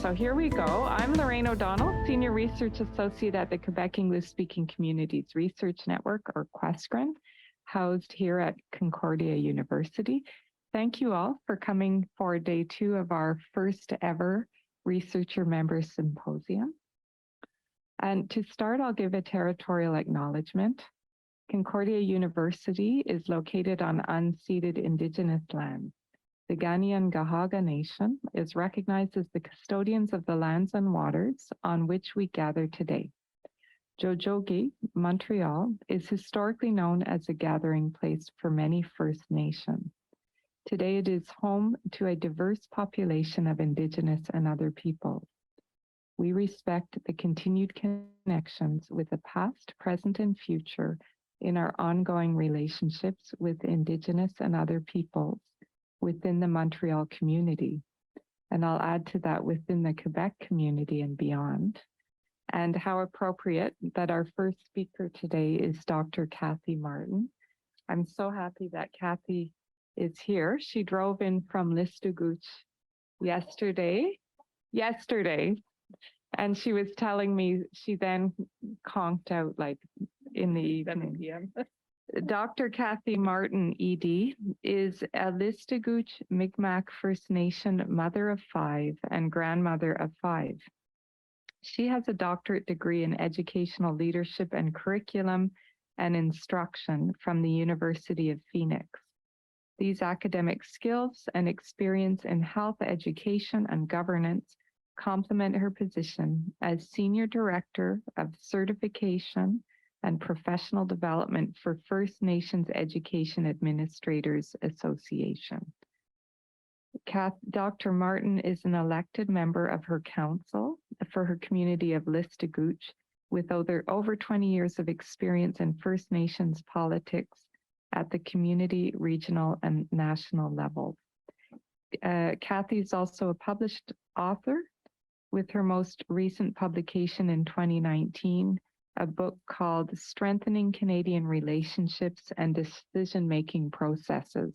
so here we go. I'm Lorraine O'Donnell, Senior Research Associate at the Quebec English-Speaking Communities Research Network, or QUESCREN, housed here at Concordia University. Thank you all for coming for day 2 of our first ever Researcher Members Symposium. And to start, I'll give a territorial acknowledgement. Concordia University is located on unceded Indigenous land. The Ghanaian-Gahaga Nation is recognized as the custodians of the lands and waters on which we gather today. Jojogi, Montreal, is historically known as a gathering place for many First Nations. Today it is home to a diverse population of Indigenous and other peoples. We respect the continued connections with the past, present, and future in our ongoing relationships with Indigenous and other peoples within the Montreal community. And I'll add to that within the Quebec community and beyond. And how appropriate that our first speaker today is Dr. Cathy Martin. I'm so happy that Cathy is here. She drove in from Listugouche yesterday, and she was telling me she then conked out like in the evening. 7 p.m. Dr. Cathy Martin, Ed, is a Listugouche Mi'kmaq First Nation mother of 5 and grandmother of 5. She has a doctorate degree in educational leadership and curriculum and instruction from the University of Phoenix. These academic skills and experience in health education and governance complement her position as Senior Director of Certification and Professional Development for First Nations Education Administrators Association. Dr. Martin is an elected member of her council for her community of Listugouche with over 20 years of experience in First Nations politics at the community, regional, and national level. Cathy is also a published author with her most recent publication in 2019, a book called Strengthening Canadian Relationships and Decision-Making Processes.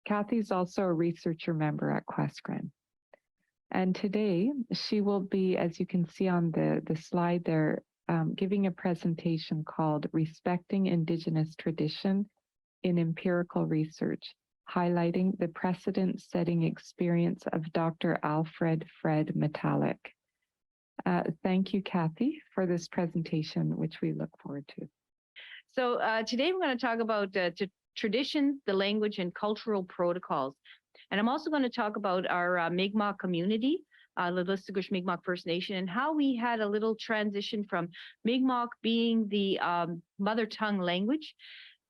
Cathy is also a researcher member at QUESCREN. And today she will be, as you can see on the slide there, giving a presentation called Respecting Indigenous Tradition in Empirical Research, highlighting the precedent-setting experience of Dr. Alfred Fred Metallic. Thank you, Cathy, for this presentation, which we look forward to. So today we're going to talk about traditions, the language, and cultural protocols. And I'm also going to talk about our Mi'kmaq community, the Listugouche Mi'kmaq First Nation, and how we had a little transition from Mi'kmaq being the mother tongue language,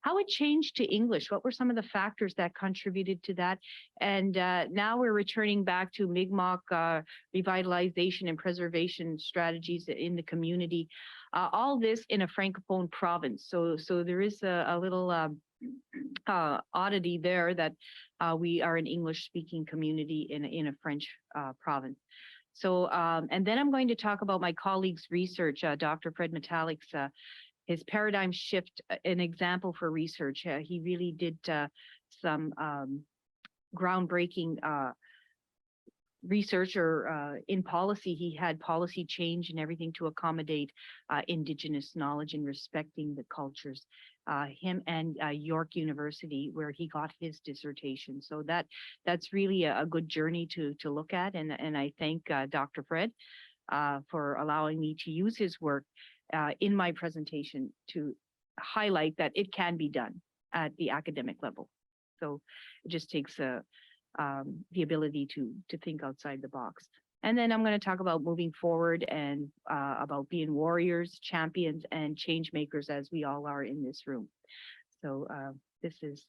how it changed to English, what were some of the factors that contributed to that, and now we're returning back to Mi'kmaq revitalization and preservation strategies in the community, all this in a Francophone province. So there is a little oddity there that we are an English-speaking community in a French province. So, and then I'm going to talk about my colleague's research, Dr. Fred Metallic's his paradigm shift, an example for research. He really did some groundbreaking research, or in policy. He had policy change and everything to accommodate Indigenous knowledge and respecting the cultures. Him and York University, where he got his dissertation. So that's really a good journey to look at. And I thank Dr. Fred for allowing me to use his work in my presentation to highlight that it can be done at the academic level. So it just takes the ability to think outside the box. And then I'm going to talk about moving forward and about being warriors, champions, and change makers, as we all are in this room. So this is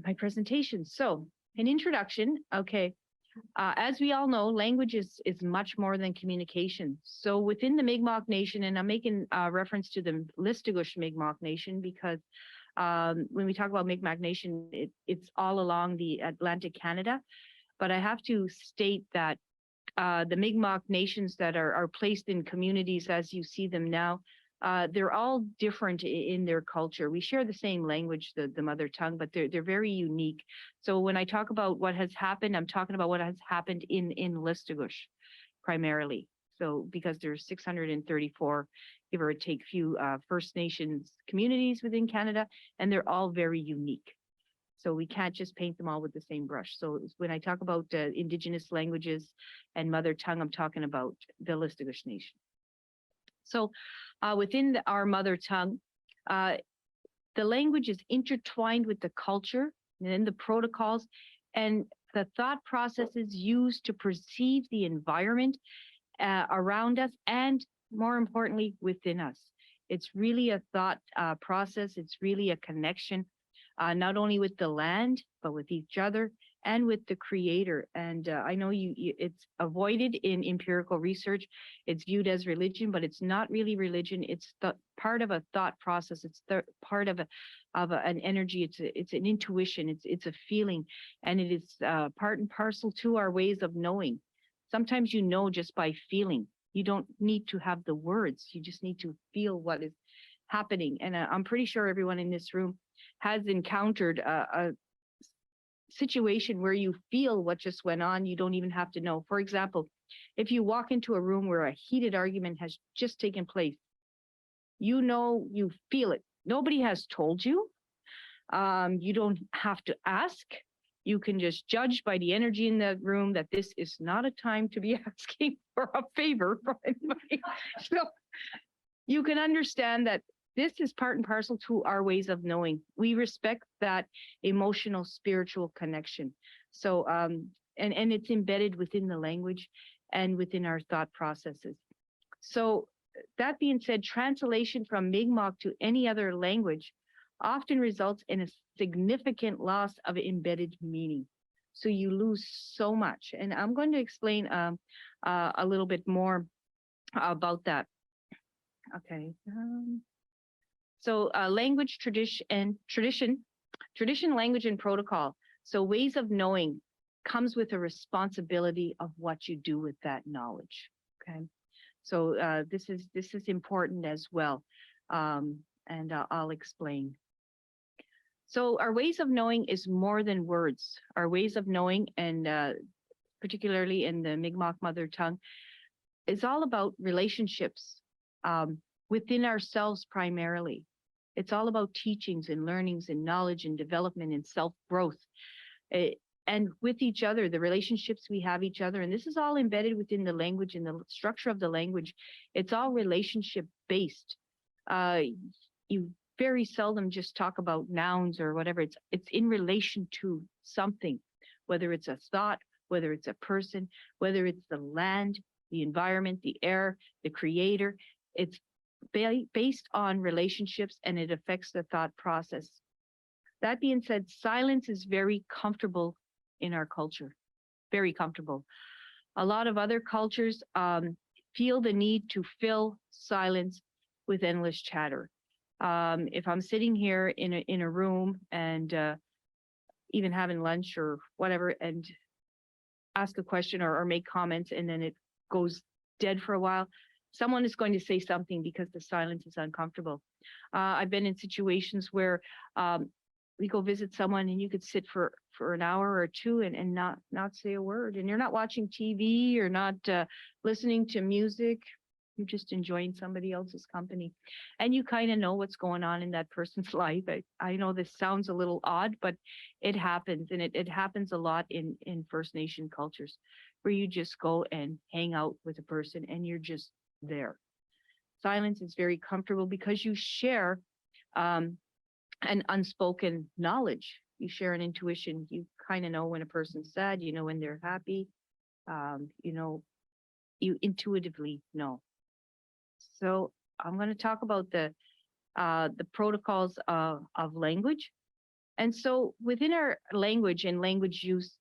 my presentation. So an introduction. Okay. As we all know, language is much more than communication. So within the Mi'kmaq Nation, and I'm making reference to the Listugouche Mi'kmaq Nation because when we talk about Mi'kmaq Nation, it's all along the Atlantic Canada. But I have to state that the Mi'kmaq nations that are placed in communities as you see them now, they're all different in their culture. We share the same language, the mother tongue, but they're very unique. So when I talk about what has happened, I'm talking about what has happened in Listugush primarily. So because there's 634, give or take, few First Nations communities within Canada, and they're all very unique. So we can't just paint them all with the same brush. So when I talk about Indigenous languages and mother tongue, I'm talking about the Listugush Nation. So within our mother tongue, the language is intertwined with the culture and then the protocols and the thought processes used to perceive the environment around us and, more importantly, within us. It's really a thought process. It's really a connection, not only with the land, but with each other and with the creator. And I know it's avoided in empirical research. It's viewed as religion, but it's not really religion. It's part of a thought process. It's part of an energy. It's an intuition. It's a feeling, and it is part and parcel to our ways of knowing. Sometimes you know just by feeling. You don't need to have the words. You just need to feel what is happening. And I'm pretty sure everyone in this room has encountered a situation where you feel what just went on. You don't even have to know. For example, if you walk into a room where a heated argument has just taken place, you know, you feel it. Nobody has told you. You don't have to ask. You can just judge by the energy in the room that this is not a time to be asking for a favor from anybody. So you can understand that this is part and parcel to our ways of knowing. We respect that emotional, spiritual connection. So, and it's embedded within the language and within our thought processes. So that being said, translation from Mi'kmaq to any other language often results in a significant loss of embedded meaning. So you lose so much. And I'm going to explain a little bit more about that. Okay. So language, tradition, language, and protocol. So ways of knowing comes with a responsibility of what you do with that knowledge. Okay. So this is important as well. And I'll explain. So our ways of knowing is more than words. Our ways of knowing, and particularly in the Mi'kmaq mother tongue, is all about relationships within ourselves primarily. It's all about teachings and learnings and knowledge and development and self-growth. And with each other, the relationships we have each other, and this is all embedded within the language and the structure of the language. It's all relationship based. You very seldom just talk about nouns or whatever. It's in relation to something, whether it's a thought, whether it's a person, whether it's the land, the environment, the air, the creator. It's based on relationships, and it affects the thought process. That being said, silence is very comfortable in our culture, very comfortable. A lot of other cultures feel the need to fill silence with endless chatter. If I'm sitting here in a room and even having lunch or whatever, and ask a question or make comments, and then it goes dead for a while, someone is going to say something because the silence is uncomfortable. I've been in situations where we go visit someone and you could sit for an hour or two and not say a word, and you're not watching TV, you're not listening to music. You're just enjoying somebody else's company, and you kind of know what's going on in that person's life. I know this sounds a little odd, but it happens, and it happens a lot in First Nation cultures, where you just go and hang out with a person and you're just there. Silence is very comfortable because you share an unspoken knowledge. You share an intuition. You kind of know when a person's sad, you know when they're happy, you intuitively know. So I'm going to talk about the protocols of language. And so within our language and language use,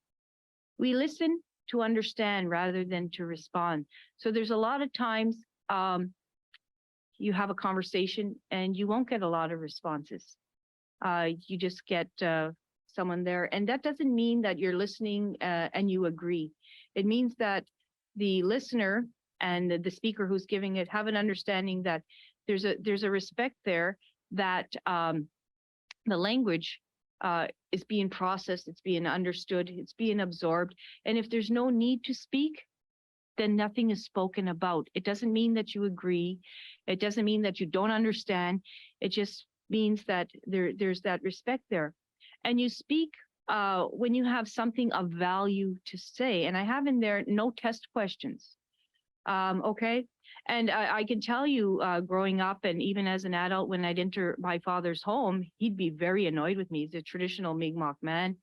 we listen to understand rather than to respond. So there's a lot of times you have a conversation and you won't get a lot of responses. You just get someone there. And that doesn't mean that you're listening and you agree. It means that the listener and the speaker who's giving it have an understanding that there's a respect there that the language is being processed, it's being understood, it's being absorbed. And if there's no need to speak, then nothing is spoken about. It doesn't mean that you agree. It doesn't mean that you don't understand. It just means that there's that respect there. And you speak when you have something of value to say. And I have in there no test questions. Okay. And I can tell you, growing up and even as an adult, when I'd enter my father's home, he'd be very annoyed with me. He's a traditional Mi'kmaq man.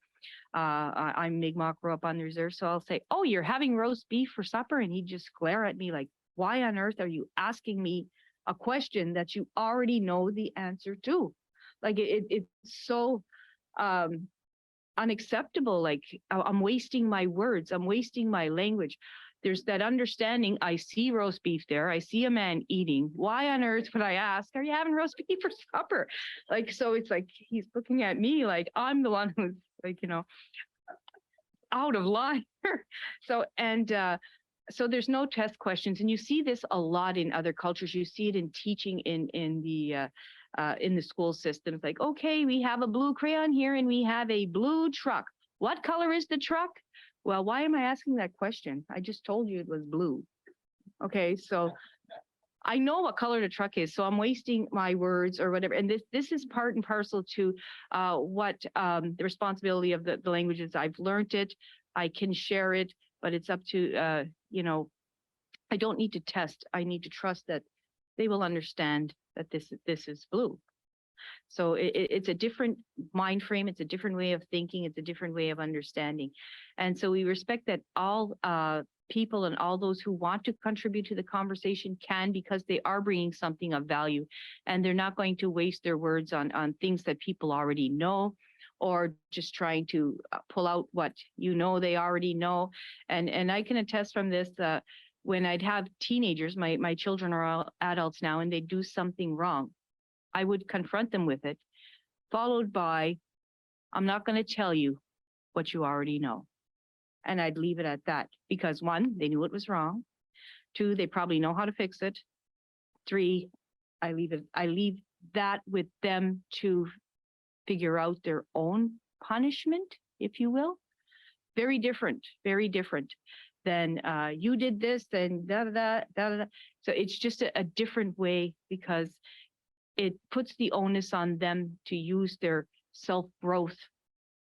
I'm Mi'kmaq, grew up on the reserve. So I'll say, "Oh, you're having roast beef for supper?" And he'd just glare at me like, "Why on earth are you asking me a question that you already know the answer to?" Like it's so unacceptable. Like I'm wasting my words. I'm wasting my language. There's that understanding. I see roast beef there. I see a man eating. Why on earth would I ask, "Are you having roast beef for supper?" Like, so it's like he's looking at me like I'm the one who's like, out of line. So, and so there's no test questions. And you see this a lot in other cultures. You see it in teaching in the school systems. Like, okay, we have a blue crayon here and we have a blue truck. What color is the truck? Well, why am I asking that question? I just told you it was blue. Okay, so I know what color the truck is, so I'm wasting my words or whatever. And this is part and parcel to what the responsibility of the language is. I've learned it, I can share it, but it's up to, I don't need to test. I need to trust that they will understand that this is blue. So it's a different mind frame. It's a different way of thinking. It's a different way of understanding. And so we respect that all people and all those who want to contribute to the conversation can, because they are bringing something of value, and they're not going to waste their words on things that people already know, or just trying to pull out what they already know. And I can attest from this, when I'd have teenagers, my children are all adults now, and they do something wrong, I would confront them with it, followed by, "I'm not going to tell you what you already know." And I'd leave it at that, because 1, they knew it was wrong. 2, they probably know how to fix it. 3, I leave that with them to figure out their own punishment, if you will. Very different than you did this and da da da da da. So it's just a different way, because it puts the onus on them to use their self-growth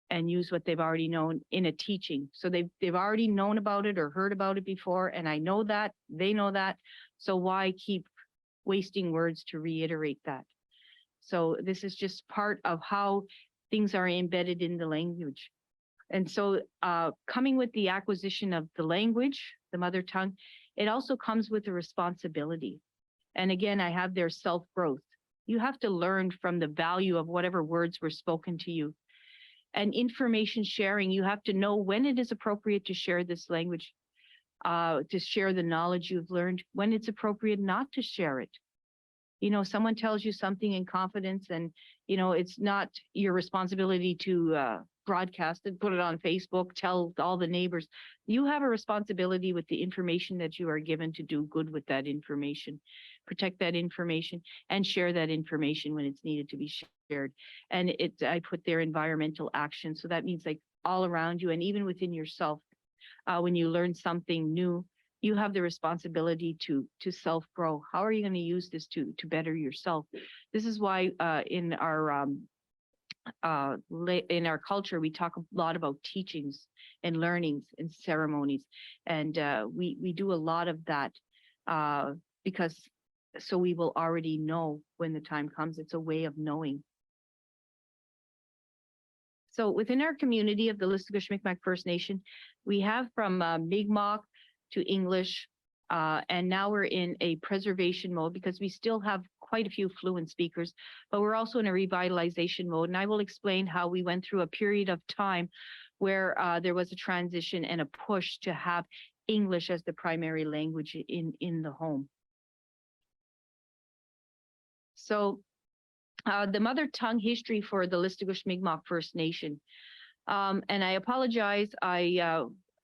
and use what they've already known in a teaching. So they've already known about it or heard about it before, and I know that, they know that. So why keep wasting words to reiterate that? So this is just part of how things are embedded in the language. And so coming with the acquisition of the language, the mother tongue, it also comes with a responsibility. And again, I have their self-growth. You have to learn from the value of whatever words were spoken to you. And information sharing, you have to know when it is appropriate to share this language, to share the knowledge you've learned, when it's appropriate not to share it. Someone tells you something in confidence, and, it's not your responsibility to broadcast it, put it on Facebook, tell all the neighbors. You have a responsibility with the information that you are given to do good with that information, protect that information, and share that information when it's needed to be shared. And I put their environmental action. So that means like all around you and even within yourself. When you learn something new, you have the responsibility to self-grow. How are you going to use this to better yourself? This is why in our culture, we talk a lot about teachings and learnings and ceremonies. And we do a lot of that because so we will already know when the time comes. It's a way of knowing. So within our community of the Listigouche Mi'kmaq First Nation, we have from Mi'kmaq to English, and now we're in a preservation mode because we still have quite a few fluent speakers, but we're also in a revitalization mode. And I will explain how we went through a period of time where there was a transition and a push to have English as the primary language in the home. So the mother tongue history for the Listigouche Mi'kmaq First Nation. And I apologize,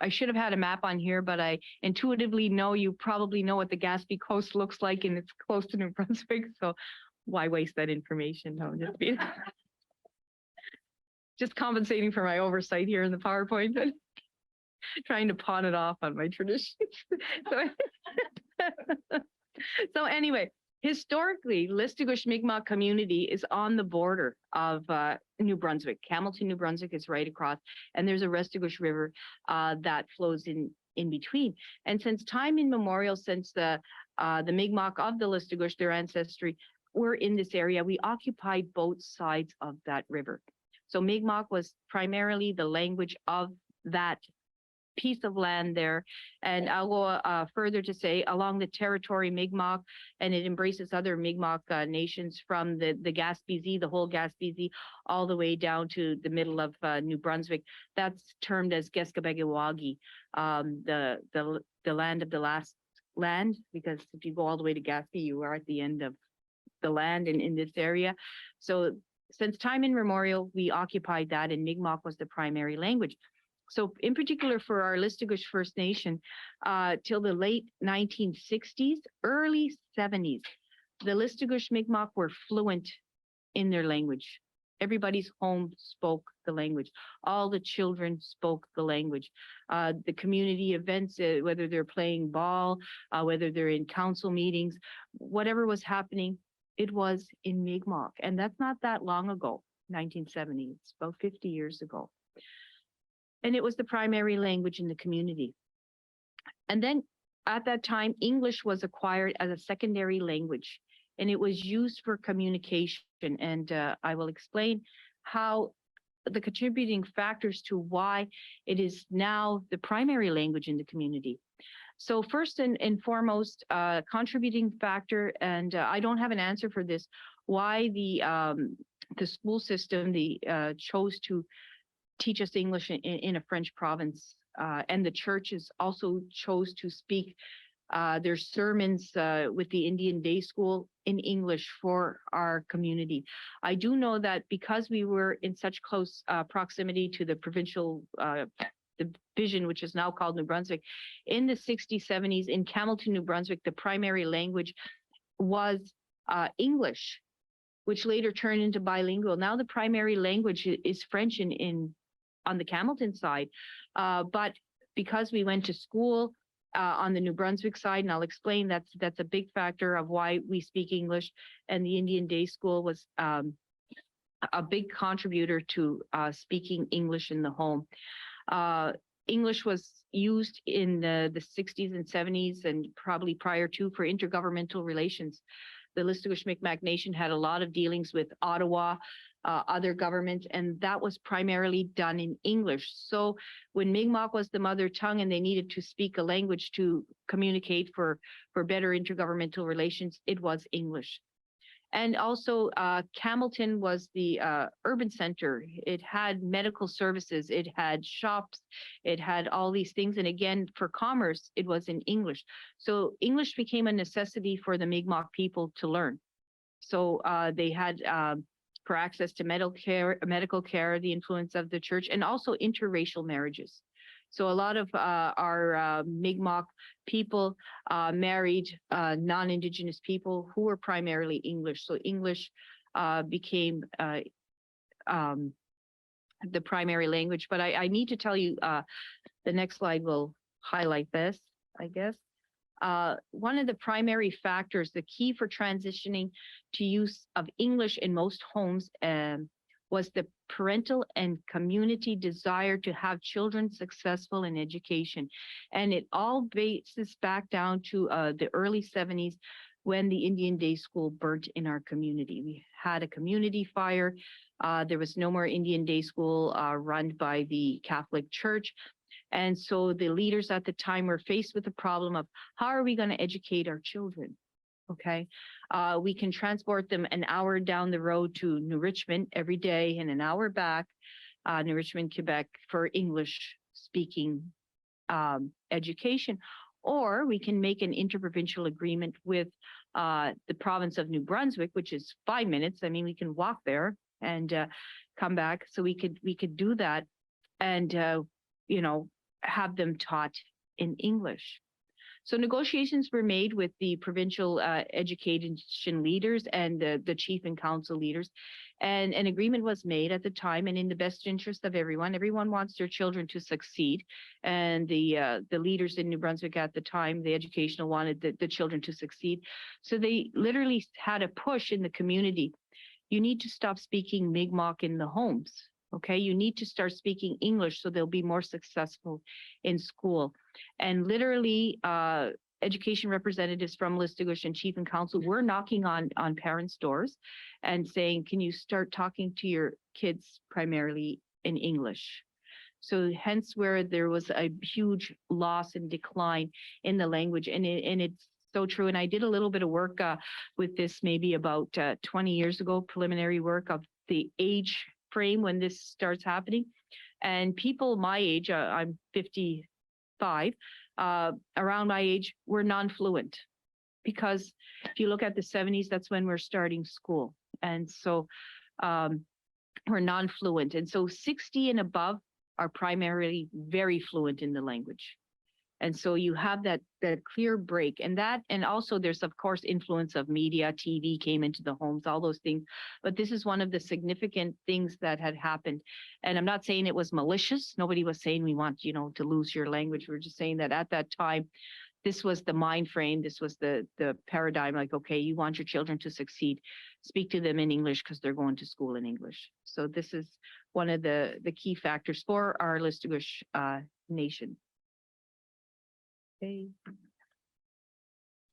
I should have had a map on here, but I intuitively know you probably know what the Gaspé Coast looks like, and it's close to New Brunswick. So why waste that information? No, just compensating for my oversight here in the PowerPoint, but trying to pawn it off on my traditions. So anyway, historically, Listugush Mi'kmaq community is on the border of New Brunswick. Hamilton, New Brunswick is right across, and there's a Restigouche River that flows in between. And since time immemorial, since the Mi'kmaq of the Listugush, their ancestry, were in this area, we occupied both sides of that river. So Mi'kmaq was primarily the language of that piece of land there. And I'll go further to say along the territory Mi'kmaq, and it embraces other Mi'kmaq nations from the Gaspésie, the whole Gaspésie, all the way down to the middle of New Brunswick. That's termed as Quéscrebeguawagi, the land of the last land, because if you go all the way to Gaspé, you are at the end of the land in this area. So since time immemorial, we occupied that, and Mi'kmaq was the primary language. So in particular for our Listugush First Nation, till the late 1960s, early 70s, the Listugush Mi'kmaq were fluent in their language. Everybody's home spoke the language. All the children spoke the language. The community events, whether they're playing ball, whether they're in council meetings, whatever was happening, it was in Mi'kmaq. And that's not that long ago, 1970, it's about 50 years ago. And it was the primary language in the community. And then at that time, English was acquired as a secondary language, and it was used for communication. And I will explain how the contributing factors to why it is now the primary language in the community. So first and foremost, contributing factor, and I don't have an answer for this, why the school system chose to teach us English in a French province, and the churches also chose to speak their sermons with the Indian Day School in English for our community. I do know that because we were in such close proximity to the provincial division, which is now called New Brunswick, in the 60s, 70s, in Hamilton, New Brunswick, the primary language was English, which later turned into bilingual. Now the primary language is French on the Hamilton side, but because we went to school on the New Brunswick side, and I'll explain, that's a big factor of why we speak English, and the Indian Day School was a big contributor to speaking English in the home. English was used in the 60s and 70s, and probably prior to, for intergovernmental relations. The Listugush Mi'kmaq Nation had a lot of dealings with Ottawa, other governments, and that was primarily done in English. So when Mi'kmaq was the mother tongue and they needed to speak a language to communicate for better intergovernmental relations, it was English. And also Hamilton was the urban center. It had medical services, it had shops, it had all these things. And again, for commerce, it was in English. So English became a necessity for the Mi'kmaq people to learn. So they had for access to medical care, the influence of the church, and also interracial marriages. So a lot of our Mi'kmaq people married non-Indigenous people who were primarily English. So English became the primary language. But I need to tell you, the next slide will highlight this, I guess. One of the primary factors, the key for transitioning to use of English in most homes was the parental and community desire to have children successful in education. And it all bases back down to the early 70s when the Indian Day School burnt in our community. We had a community fire. There was no more Indian Day School run by the Catholic Church. And so the leaders at the time were faced with the problem of how are we going to educate our children? Okay, we can transport them an hour down the road to New Richmond every day and an hour back, New Richmond, Quebec, for English speaking education. Or we can make an interprovincial agreement with the province of New Brunswick, which is 5 minutes. I mean, we can walk there and come back. So we could do that and, you know, have them taught in English. So negotiations were made with the provincial education leaders and the chief and council leaders, and an agreement was made at the time, and in the best interest of everyone. Everyone wants their children to succeed, and the leaders in New Brunswick at the time, the educational, wanted the children to succeed. So they literally had a push in the community. You need to stop speaking Mi'kmaq in the homes. Okay, you need to start speaking English so they'll be more successful in school. And literally, education representatives from Listugush and Chief and Council were knocking on parents' doors and saying, can you start talking to your kids primarily in English? So hence where there was a huge loss and decline in the language. And it's so true. And I did a little bit of work with this maybe about 20 years ago, preliminary work of the age frame when this starts happening. And people my age, I'm 55, around my age, were non-fluent. Because if you look at the 70s, that's when we're starting school. And so we're non-fluent. And so 60 and above are primarily very fluent in the language. And so you have that clear break, and also there's of course influence of media, TV came into the homes, all those things. But this is one of the significant things that had happened. And I'm not saying it was malicious. Nobody was saying we want, to lose your language. We're just saying that at that time, this was the mind frame. This was the paradigm. Like, okay, you want your children to succeed, speak to them in English because they're going to school in English. So this is one of the key factors for our Listugush nation. Okay.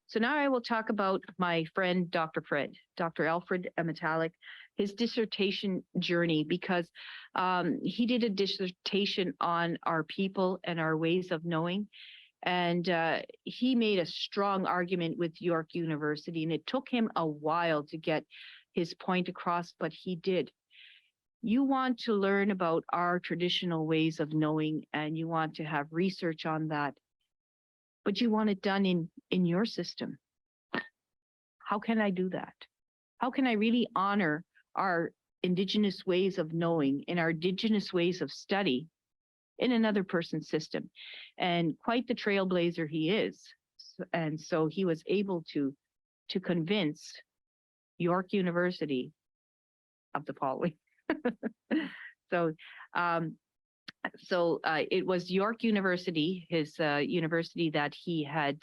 So now I will talk about my friend, Dr. Alfred Metallic, his dissertation journey, because he did a dissertation on our people and our ways of knowing. And he made a strong argument with York University, and it took him a while to get his point across, but he did. You want to learn about our traditional ways of knowing, and you want to have research on that, but you want it done in your system. How can I do that? How can I really honor our Indigenous ways of knowing and our Indigenous ways of study in another person's system? And quite the trailblazer he is. And so he was able to convince York University of the following. So it was York University, his university that he had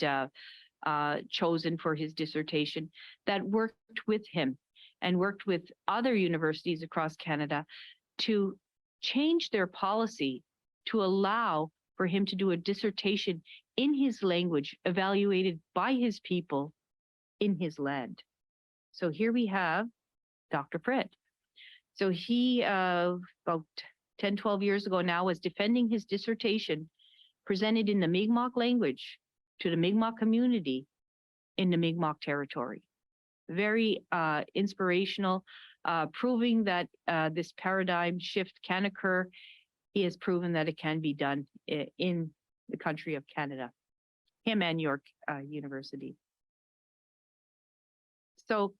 chosen for his dissertation, that worked with him and worked with other universities across Canada to change their policy to allow for him to do a dissertation in his language, evaluated by his people in his land. So here we have Dr. Fred. So he, about 10, 12 years ago now, was defending his dissertation presented in the Mi'kmaq language to the Mi'kmaq community in the Mi'kmaq territory. Very inspirational, proving that this paradigm shift can occur. He has proven that it can be done in the country of Canada, him and York University. So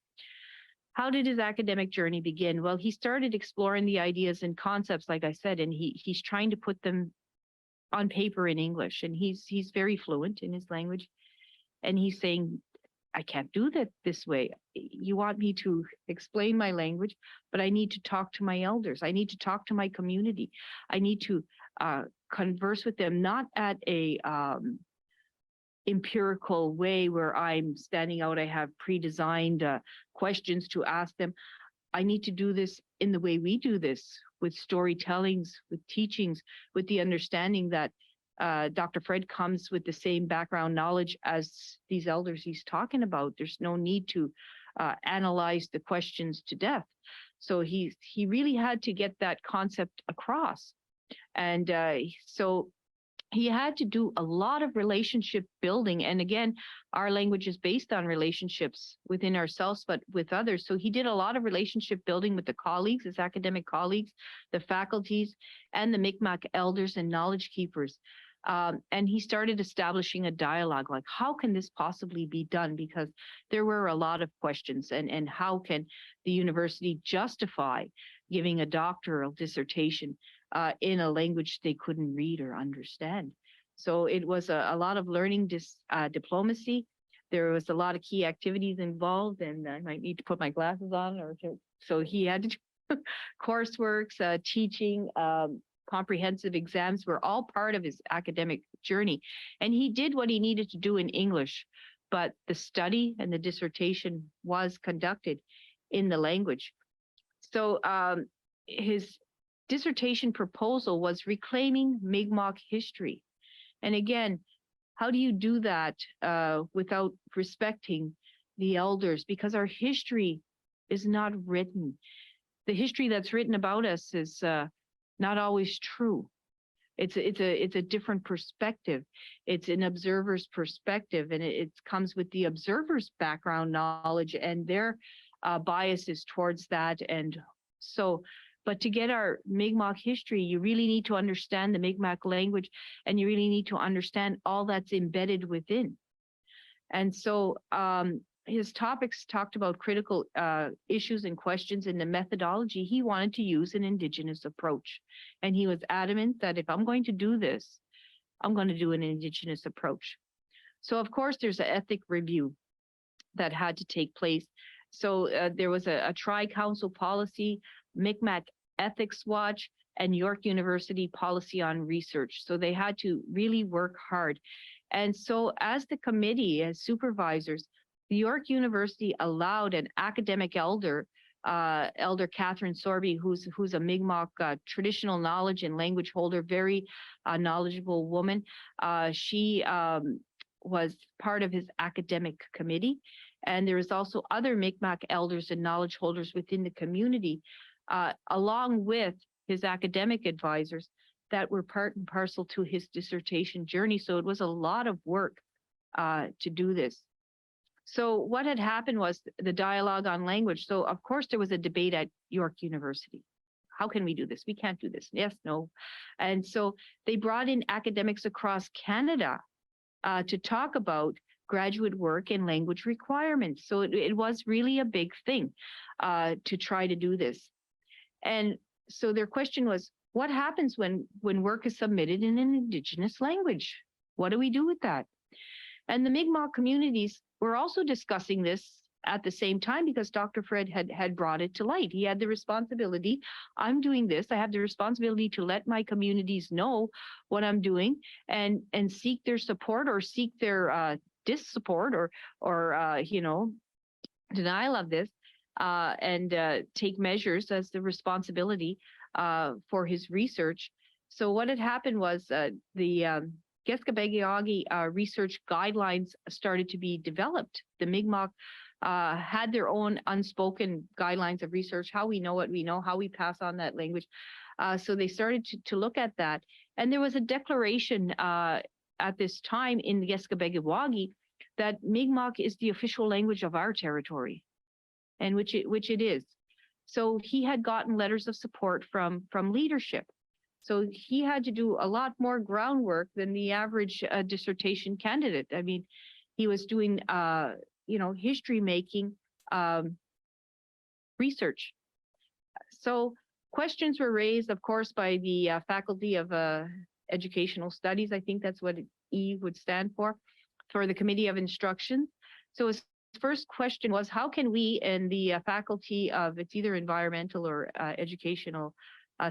how did his academic journey begin? Well, he started exploring the ideas and concepts, like I said, and he's trying to put them on paper in English, and he's very fluent in his language. And he's saying, I can't do that this way. You want me to explain my language, but I need to talk to my elders. I need to talk to my community. I need to converse with them, not at a empirical way where I'm standing out, I have pre-designed questions to ask them. I need to do this in the way we do this, with storytellings, with teachings, with the understanding that Dr. Fred comes with the same background knowledge as these elders he's talking about. There's no need to analyze the questions to death. So he really had to get that concept across. And so he had to do a lot of relationship building. And again, our language is based on relationships within ourselves, but with others. So he did a lot of relationship building with the colleagues, his academic colleagues, the faculties, and the Mi'kmaq elders and knowledge keepers. And he started establishing a dialogue, like, how can this possibly be done? Because there were a lot of questions, and how can the university justify giving a doctoral dissertation in a language they couldn't read or understand? So it was a lot of learning diplomacy. There was a lot of key activities involved, and I might need to put my glasses on, so he had to do coursework, teaching, comprehensive exams were all part of his academic journey. And he did what he needed to do in English, but the study and the dissertation was conducted in the language. So his dissertation proposal was reclaiming Mi'kmaq history. And again, how do you do that without respecting the elders? Because our history is not written. The history that's written about us is not always true. It's a different perspective. It's an observer's perspective, and it comes with the observer's background knowledge and their biases towards that. And so, but to get our Mi'kmaq history, you really need to understand the Mi'kmaq language, and you really need to understand all that's embedded within. And so his topics talked about critical issues and questions in the methodology. He wanted to use an Indigenous approach. And he was adamant that if I'm going to do this, I'm going to do an Indigenous approach. So of course, there's an ethic review that had to take place. So there was a tri-council policy, Mi'kmaq Ethics Watch, and York University Policy on Research. So they had to really work hard. And so as the committee, as supervisors, the York University allowed an academic elder, Elder Catherine Sorby, who's a Mi'kmaq traditional knowledge and language holder, very knowledgeable woman. She was part of his academic committee. And there is also other Mi'kmaq elders and knowledge holders within the community, along with his academic advisors that were part and parcel to his dissertation journey. So it was a lot of work to do this. So what had happened was the dialogue on language. So of course there was a debate at York University. How can we do this? We can't do this. Yes, no. And so they brought in academics across Canada to talk about graduate work and language requirements. So it was really a big thing to try to do this. And so their question was, what happens when work is submitted in an Indigenous language? What do we do with that? And the Mi'kmaq communities were also discussing this at the same time because Dr. Fred had brought it to light. He had the responsibility. I'm doing this. I have the responsibility to let my communities know what I'm doing and seek their support or seek their dissupport or denial of this and take measures as the responsibility for his research. So what had happened was the Québécois research guidelines started to be developed. The Mi'kmaq had their own unspoken guidelines of research, how we know what we know, how we pass on that language. So they started to look at that. And there was a declaration at this time in the Québécois that Mi'kmaq is the official language of our territory, and which it is. So he had gotten letters of support from leadership. So he had to do a lot more groundwork than the average dissertation candidate. I mean, he was doing, history making research. So questions were raised, of course, by the Faculty of Educational Studies. I think that's what E would stand for the Committee of Instruction. So his first question was, how can we in the Faculty of, it's either environmental or educational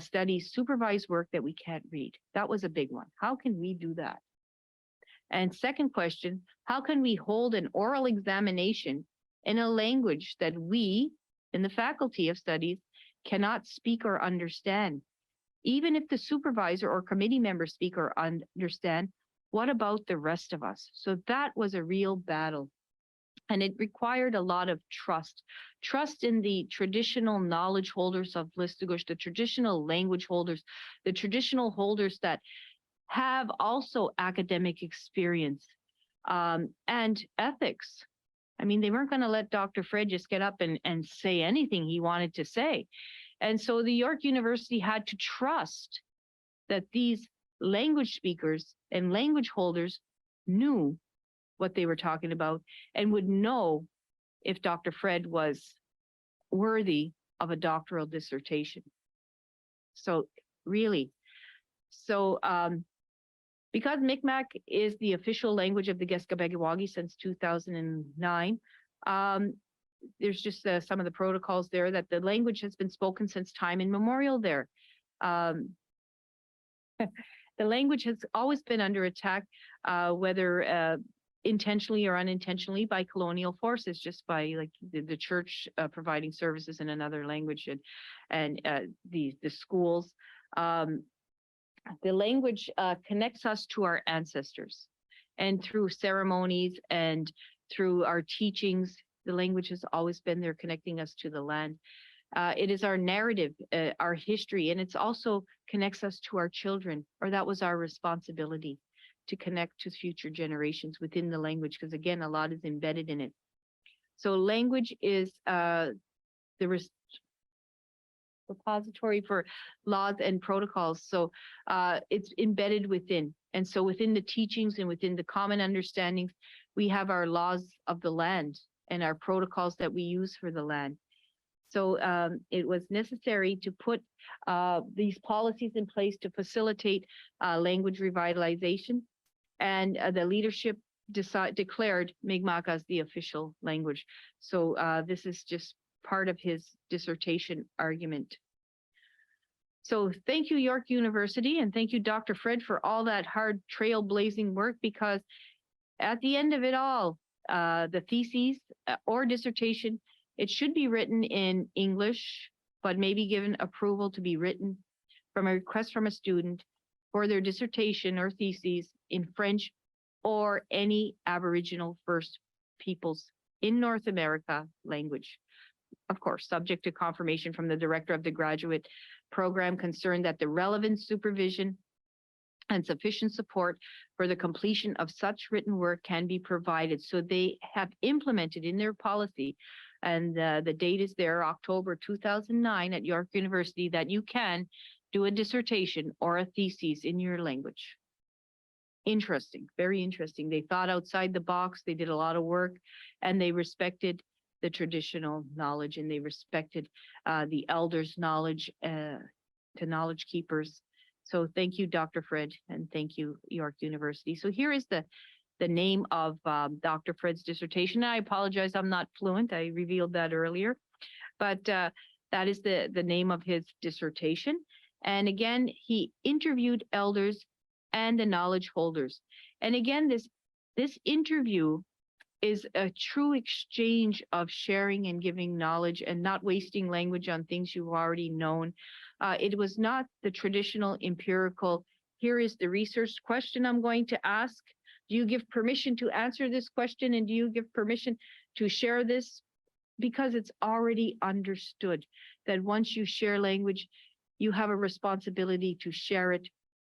studies, supervise work that we can't read? That was a big one. How can we do that? And second question, how can we hold an oral examination in a language that we in the Faculty of Studies cannot speak or understand? Even if the supervisor or committee members speak or understand, what about the rest of us? So that was a real battle. And it required a lot of trust in the traditional knowledge holders of Listugush, the traditional language holders, the traditional holders that have also academic experience and ethics. I mean, they weren't going to let Dr. Fred just get up and say anything he wanted to say. And so the York University had to trust that these language speakers and language holders knew what they were talking about and would know if Dr. Fred was worthy of a doctoral dissertation. So really, Because Mi'kmaq is the official language of the Québécois since 2009, there's just some of the protocols there that the language has been spoken since time immemorial there. The language has always been under attack, whether intentionally or unintentionally, by colonial forces, just by like the church providing services in another language, and the schools. The language connects us to our ancestors, and through ceremonies and through our teachings, the language has always been there connecting us to the land. It is our narrative, our history, and it's also connects us to our children, or that was our responsibility, to connect to future generations within the language, because again, a lot is embedded in it. So language is the repository for laws and protocols. So it's embedded within. And so within the teachings and within the common understandings, we have our laws of the land and our protocols that we use for the land. So it was necessary to put these policies in place to facilitate language revitalization. And the leadership declared Mi'kmaq as the official language. So this is just part of his dissertation argument. So thank you, York University, and thank you, Dr. Fred, for all that hard trailblazing work, because at the end of it all, the theses or dissertation, it should be written in English, but maybe given approval to be written from a request from a student for their dissertation or theses in French or any Aboriginal First Peoples in North America language. Of course, subject to confirmation from the director of the graduate program concerned that the relevant supervision and sufficient support for the completion of such written work can be provided. So they have implemented in their policy, and the date is there, October 2009 at York University, that you can do a dissertation or a thesis in your language. Interesting, very interesting. They thought outside the box, they did a lot of work, and they respected the traditional knowledge, and they respected the elders' knowledge to knowledge keepers. So thank you, Dr. Fred, and thank you, York University. So here is the name of Dr. Fred's dissertation. I apologize, I'm not fluent. I revealed that earlier, but that is the name of his dissertation. And again, he interviewed elders and the knowledge holders. And again, this interview is a true exchange of sharing and giving knowledge and not wasting language on things you've already known. It was not the traditional empirical, here is the research question I'm going to ask. Do you give permission to answer this question? And do you give permission to share this? Because it's already understood that once you share language, you have a responsibility to share it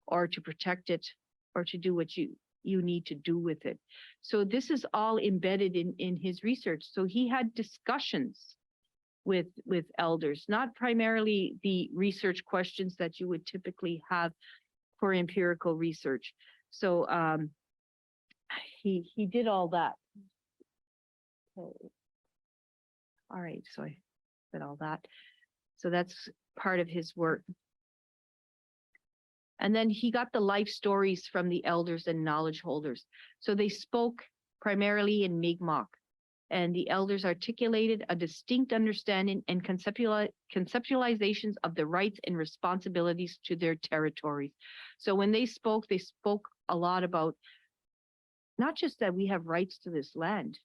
or to protect it or to do what you need to do with it. So this is all embedded in his research. So he had discussions with elders, not primarily the research questions that you would typically have for empirical research. So he did all that. Okay. All right, so I said all that. So that's part of his work. And then he got the life stories from the elders and knowledge holders. So they spoke primarily in Mi'kmaq, and the elders articulated a distinct understanding and conceptualizations of the rights and responsibilities to their territories. So when they spoke a lot about not just that we have rights to this land,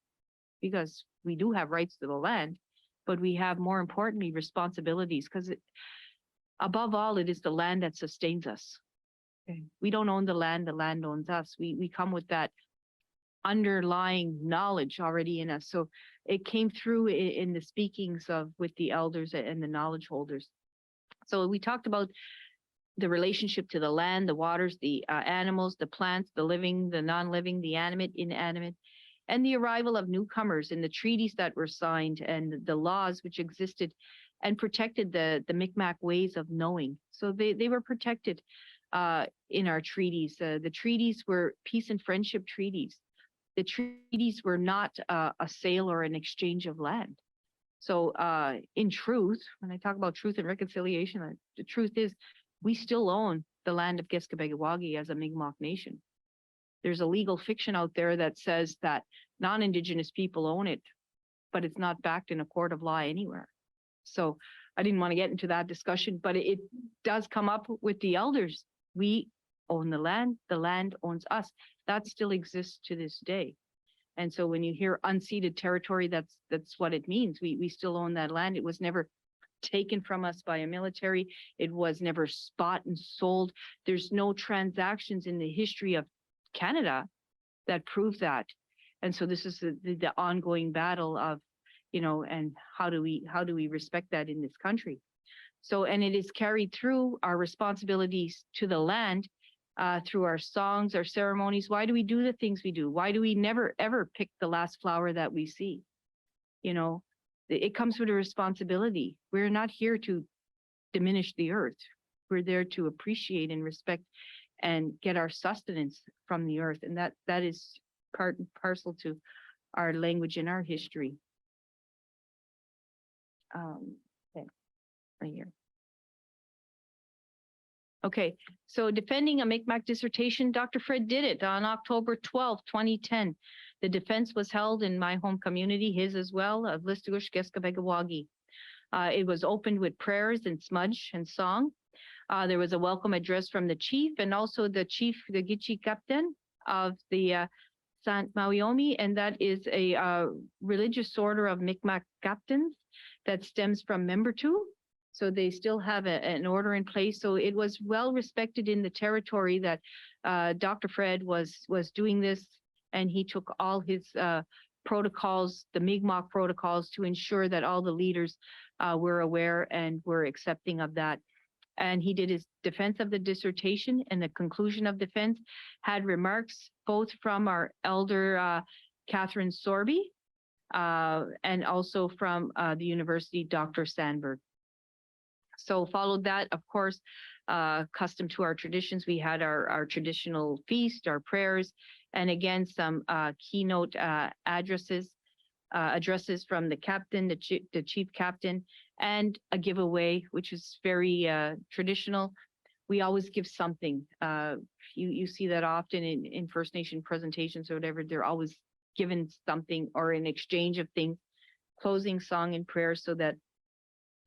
because we do have rights to the land, but we have, more importantly, responsibilities, because above all, it is the land that sustains us. Okay. We don't own the land owns us. We come with that underlying knowledge already in us. So it came through in the speakings with the elders and the knowledge holders. So we talked about the relationship to the land, the waters, the animals, the plants, the living, the non-living, the animate, inanimate, and the arrival of newcomers and the treaties that were signed and the laws which existed and protected the Mi'kmaq ways of knowing. So they were protected in our treaties. The treaties were peace and friendship treaties. The treaties were not a sale or an exchange of land. So in truth, when I talk about truth and reconciliation, the truth is we still own the land of Québécois as a Mi'kmaq nation. There's a legal fiction out there that says that non-Indigenous people own it, but it's not backed in a court of law anywhere. So I didn't want to get into that discussion, but it does come up with the elders. We own the land owns us. That still exists to this day. And so when you hear unceded territory, that's what it means. We still own that land. It was never taken from us by a military. It was never bought and sold. There's no transactions in the history of Canada that prove that. And so this is the ongoing battle of, and how do we respect that in this country? So, and it is carried through our responsibilities to the land, through our songs, our ceremonies. Why do we do the things we do? Why do we never, ever pick the last flower that we see? It comes with a responsibility. We're not here to diminish the earth. We're there to appreciate and respect and get our sustenance from the earth. And that is part and parcel to our language and our history. Okay, right here. Okay, so defending a Mi'kmaq dissertation, Dr. Fred did it on October 12, 2010. The defense was held in my home community, his as well, of Listugush, Québécois. It was opened with prayers and smudge and song. There was a welcome address from the chief and also the Gitchi captain of the Sant Mawiomi, and that is a religious order of Mi'kmaq captains that stems from Membertou. So they still have an order in place. So it was well respected in the territory that Dr. Fred was doing this, and he took all his protocols, the Mi'kmaq protocols, to ensure that all the leaders were aware and were accepting of that. And he did his defense of the dissertation, and the conclusion of defense had remarks both from our elder Catherine Sorby and also from the university, Dr. Sandberg. So followed that, of course, custom to our traditions, we had our traditional feast, our prayers, and again, some keynote addresses from the captain, the chief captain, and a giveaway, which is very traditional. We always give something. You see that often in First Nation presentations or whatever, they're always given something or an exchange of things, closing song and prayer, so that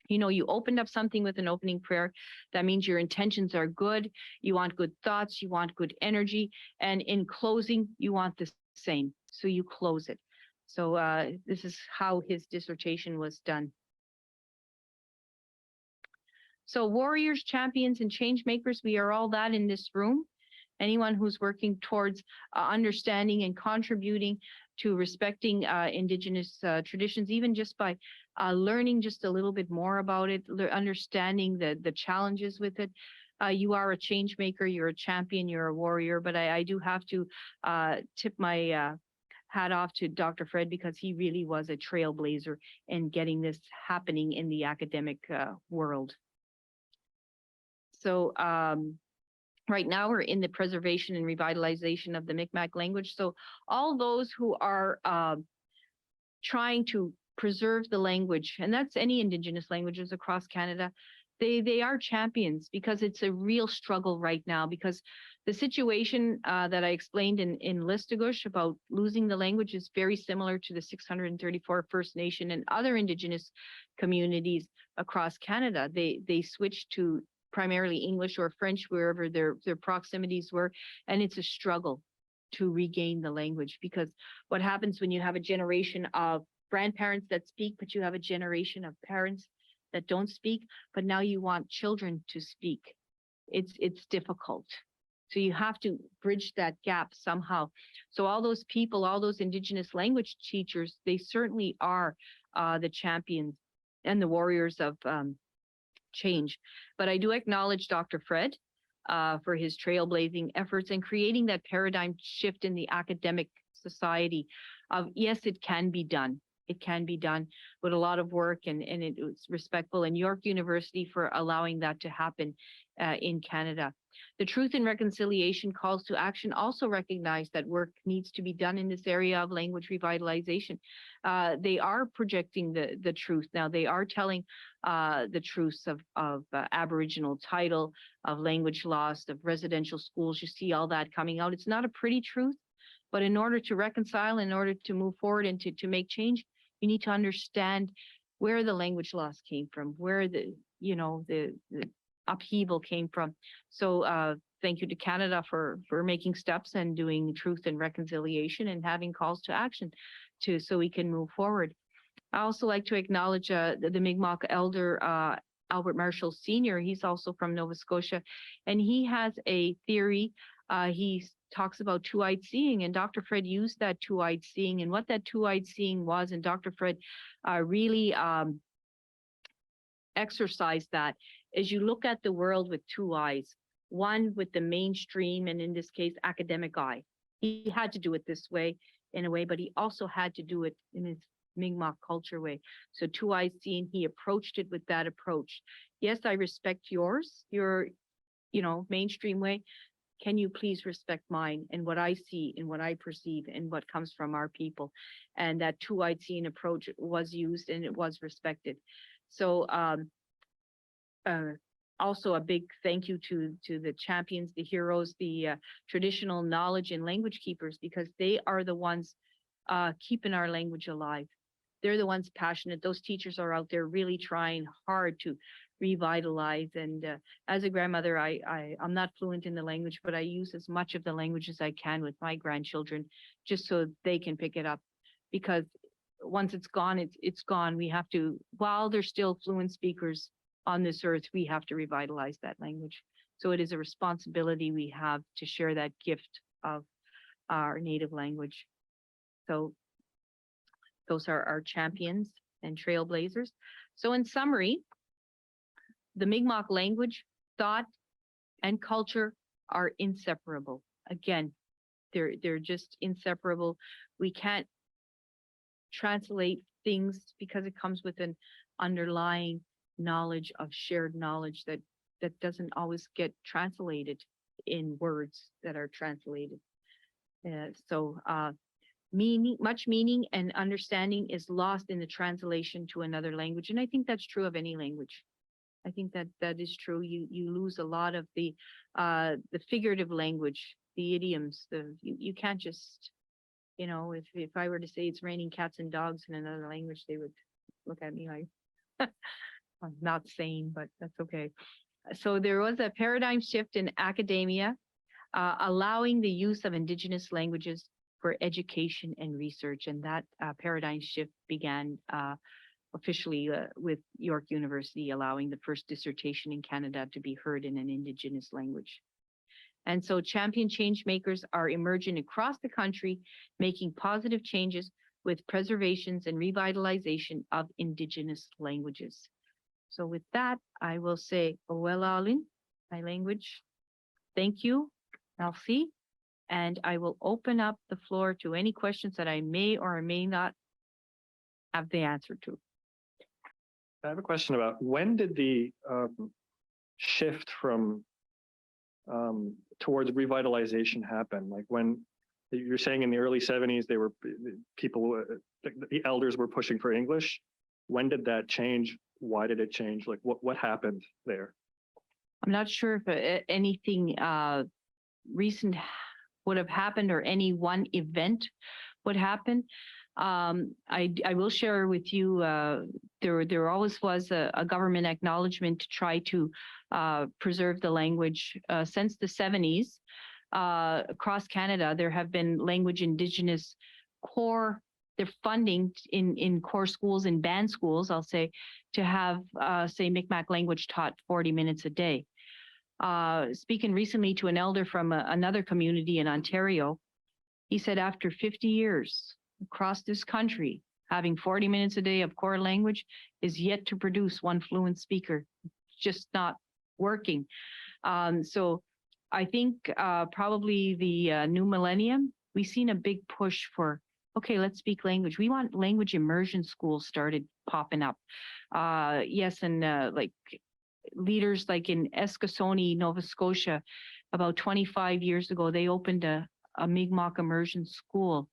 you opened up something with an opening prayer. That means your intentions are good. You want good thoughts. You want good energy. And in closing, you want the same. So you close it. So this is how his dissertation was done. So warriors, champions, and change makers, we are all that in this room. Anyone who's working towards understanding and contributing to respecting Indigenous traditions, even just by learning just a little bit more about it, understanding the challenges with it. You are a change maker, you're a champion, you're a warrior, but I do have to tip my hat off to Dr. Fred, because he really was a trailblazer in getting this happening in the academic world. So right now we're in the preservation and revitalization of the Mi'kmaq language. So all those who are trying to preserve the language, and that's any Indigenous languages across Canada, they are champions, because it's a real struggle right now, because the situation that I explained in Listugush about losing the language is very similar to the 634 First Nation and other Indigenous communities across Canada. They switched to primarily English or French wherever their proximities were, and it's a struggle to regain the language, because what happens when you have a generation of grandparents that speak, but you have a generation of parents that don't speak, but now you want children to speak. It's difficult. So you have to bridge that gap somehow. So all those people, all those Indigenous language teachers, they certainly are the champions and the warriors of change. But I do acknowledge Dr. Fred for his trailblazing efforts and creating that paradigm shift in the academic society of, yes, it can be done. it can be done with a lot of work, and it was respectful, and York University for allowing that to happen in Canada. The Truth and Reconciliation calls to action also recognize that work needs to be done in this area of language revitalization. They are projecting the truth. Now, they are telling the truths of Aboriginal title, of language loss, of residential schools. You see all that coming out. It's not a pretty truth, but in order to reconcile, in order to move forward and to make change, you need to understand where the language loss came from, where the upheaval came from. So thank you to Canada for making steps and doing truth and reconciliation and having calls to action so we can move forward. I also like to acknowledge the Mi'kmaq elder, Albert Marshall Sr. He's also from Nova Scotia, and he has a theory. He talks about two-eyed seeing, and Dr. Fred used that two-eyed seeing, and what that two-eyed seeing was, and Dr. Fred really exercised that, is you look at the world with two eyes, one with the mainstream, and in this case, academic eye. He had to do it this way, in a way, but he also had to do it in his Mi'kmaq culture way. So two-eyed seeing, he approached it with that approach. Yes, I respect yours, your mainstream way. Can you please respect mine and what I see and what I perceive and what comes from our people? And that two-eyed seeing approach was used and it was respected. So also a big thank you to the champions, the heroes, the traditional knowledge and language keepers, because they are the ones keeping our language alive. They're the ones passionate. Those teachers are out there really trying hard to revitalize. And as a grandmother, I'm not fluent in the language, but I use as much of the language as I can with my grandchildren, just so they can pick it up. Because once it's gone, it's gone. We have to, while they're still fluent speakers on this earth, we have to revitalize that language. So it is a responsibility we have to share that gift of our native language. So those are our champions and trailblazers. So in summary, the Mi'kmaq language, thought, and culture are inseparable. Again, they're just inseparable. We can't translate things because it comes with an underlying knowledge of shared knowledge that doesn't always get translated in words that are translated. Much meaning and understanding is lost in the translation to another language. And I think that's true of any language. I think that is true. You lose a lot of the figurative language, the idioms. You can't just, if I were to say it's raining cats and dogs in another language, they would look at me like I'm not sane, but that's okay. So there was a paradigm shift in academia, allowing the use of Indigenous languages for education and research, and that paradigm shift began officially with York University allowing the first dissertation in Canada to be heard in an Indigenous language. And so champion change makers are emerging across the country, making positive changes with preservations and revitalization of Indigenous languages. So with that, I will say, Owelalin, my language. Thank you, merci. And I will open up the floor to any questions that I may or may not have the answer to. I have a question about when did the shift from towards revitalization happen? Like when you're saying in the early 70s, they were people, the elders were pushing for English. When did that change? Why did it change? Like what happened there? I'm not sure if anything recent would have happened or any one event would happen. I will share with you, there always was a government acknowledgement to try to preserve the language. Since the 70s, across Canada, there have been language Indigenous core, they're funding in core schools and band schools, I'll say, to have, say, Mi'kmaq language taught 40 minutes a day. Speaking recently to an elder from another community in Ontario, he said after 50 years across this country, having 40 minutes a day of core language is yet to produce one fluent speaker. It's just not working. So I think probably the new millennium, we've seen a big push for okay, let's speak language. We want language immersion schools started popping up. Yes, and like leaders like in Eskasoni, Nova Scotia, about 25 years ago, they opened a Mi'kmaq immersion school.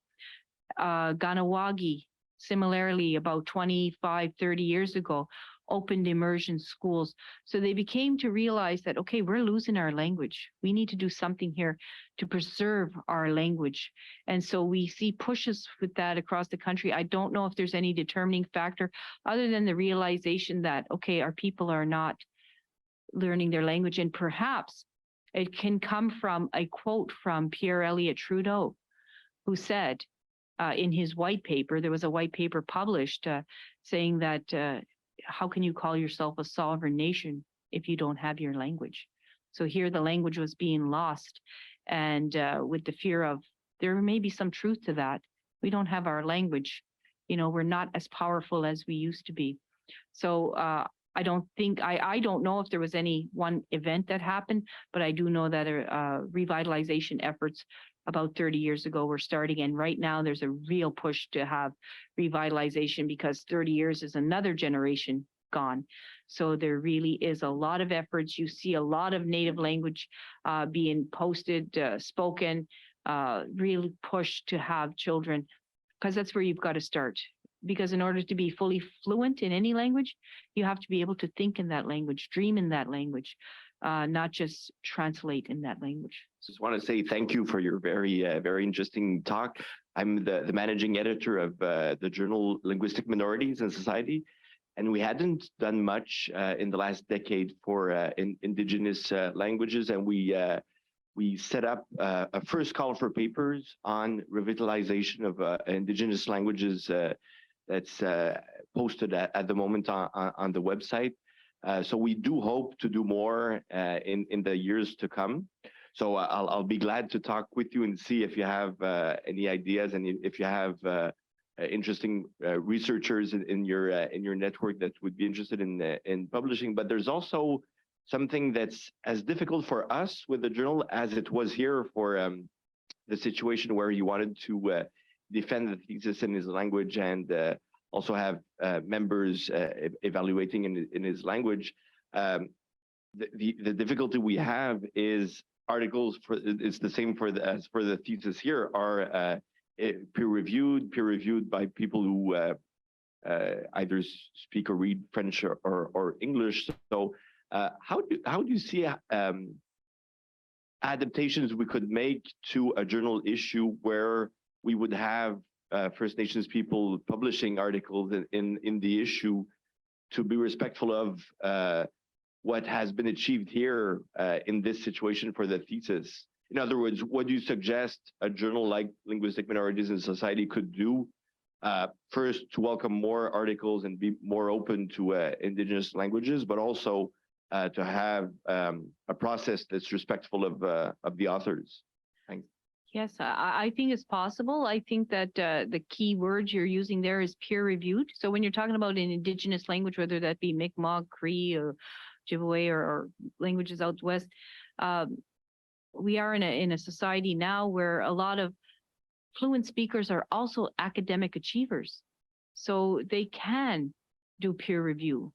Ganawagi, similarly, about 25, 30 years ago, opened immersion schools. So they became to realize that, okay, we're losing our language. We need to do something here to preserve our language. And so we see pushes with that across the country. I don't know if there's any determining factor other than the realization that, okay, our people are not learning their language. And perhaps it can come from a quote from Pierre Elliott Trudeau, who said in his white paper, there was a white paper published saying that how can you call yourself a sovereign nation if you don't have your language? So here the language was being lost. And with the fear of, there may be some truth to that. We don't have our language. You know, we're not as powerful as we used to be. So I don't know if there was any one event that happened, but I do know that revitalization efforts about 30 years ago were starting. And right now there's a real push to have revitalization because 30 years is another generation gone. So there really is a lot of efforts. You see a lot of native language being posted, spoken, really pushed to have children, because that's where you've got to start. Because in order to be fully fluent in any language, you have to be able to think in that language, dream in that language, not just translate in that language. Just want to say thank you for your very interesting talk. I'm the managing editor of the journal Linguistic Minorities in Society, and we hadn't done much in the last decade for Indigenous languages, and we set up a first call for papers on revitalization of Indigenous languages that's posted at the moment on the website. So we do hope to do more in the years to come. So I'll be glad to talk with you and see if you have any ideas and if you have interesting researchers in your network that would be interested in publishing. But there's also something that's as difficult for us with the journal as it was here for the situation where you wanted to defend the thesis in his language and also have members evaluating in his language. The difficulty we have is articles it's the same as for the thesis here are peer-reviewed by people who either speak or read French or English. So how do you see adaptations we could make to a journal issue where we would have First Nations people publishing articles in the issue to be respectful of what has been achieved here in this situation for the thesis? In other words, what do you suggest a journal like Linguistic Minorities in Society could do? First, to welcome more articles and be more open to Indigenous languages, but also to have a process that's respectful of the authors. Thanks. Yes, I think it's possible. I think that the key word you're using there is peer-reviewed. So when you're talking about an Indigenous language, whether that be Mi'kmaq, Cree, or Ojibwe, or languages out west, we are in a society now where a lot of fluent speakers are also academic achievers. So they can do peer review.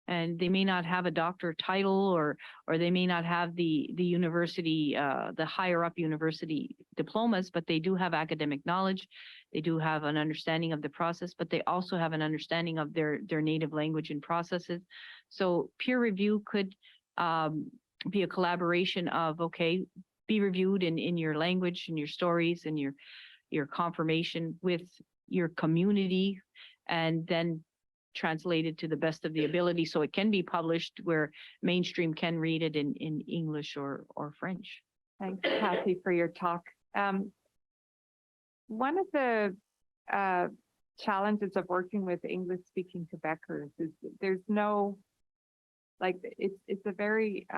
And they may not have a doctor title or they may not have the university, the higher up university diplomas, but they do have academic knowledge. They do have an understanding of the process, but they also have an understanding of their native language and processes. So peer review could be a collaboration of, okay, be reviewed in your language and your stories and your confirmation with your community, and then translated to the best of the ability so it can be published where mainstream can read it in English or French. Thanks, Cathy, for your talk. One of the challenges of working with English-speaking Quebecers is there's no, like, it's a very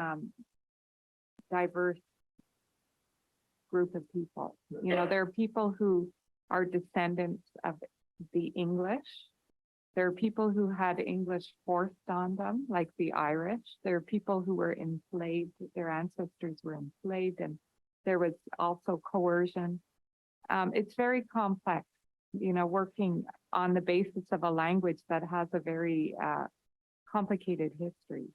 diverse group of people. You know, there are people who are descendants of the English. There are people who had English forced on them, like the Irish. There are people who were enslaved, their ancestors were enslaved, and there was also coercion. It's very complex. working on the basis of a language that has a very complicated history.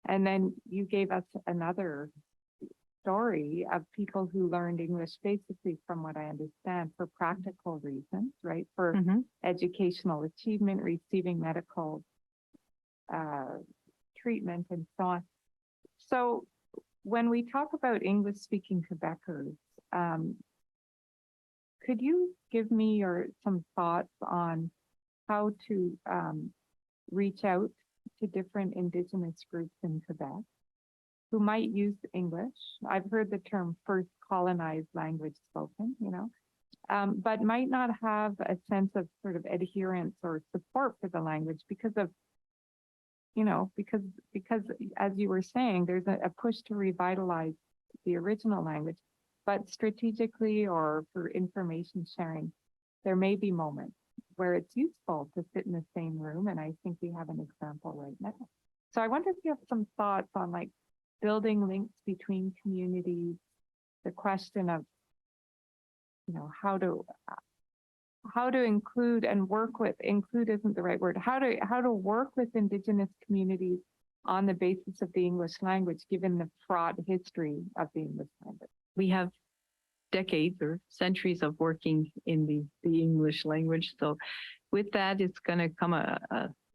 And then you gave us another story of people who learned English basically, from what I understand, for practical reasons, right? For educational achievement, receiving medical treatment, and so on. So when we talk about English-speaking Quebecers, could you give me some thoughts on how to reach out to different Indigenous groups in Quebec who might use English? I've heard the term first colonized language spoken, but might not have a sense of sort of adherence or support for the language because of, because as you were saying, there's a push to revitalize the original language, but strategically or for information sharing, there may be moments where it's useful to sit in the same room. And I think we have an example right now. So I wonder if you have some thoughts on like building links between communities, the question of, how to include and work with, include isn't the right word, how to work with Indigenous communities on the basis of the English language, given the fraught history of the English language. We have decades or centuries of working in the English language. So with that, it's going to come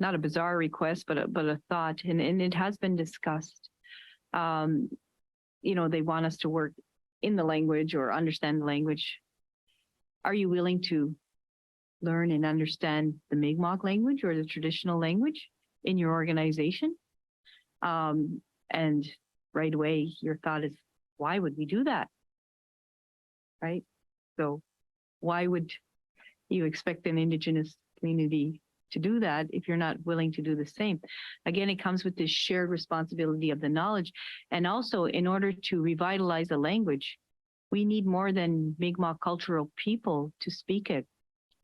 not a bizarre request, but a thought, and it has been discussed. They want us to work in the language or understand the language. Are you willing to learn and understand the Mi'kmaq language or the traditional language in your organization? And right away, your thought is, why would we do that? Right? So why would you expect an Indigenous community to do that if you're not willing to do the same? Again, it comes with this shared responsibility of the knowledge. And also, in order to revitalize a language, we need more than Mi'kmaq cultural people to speak it.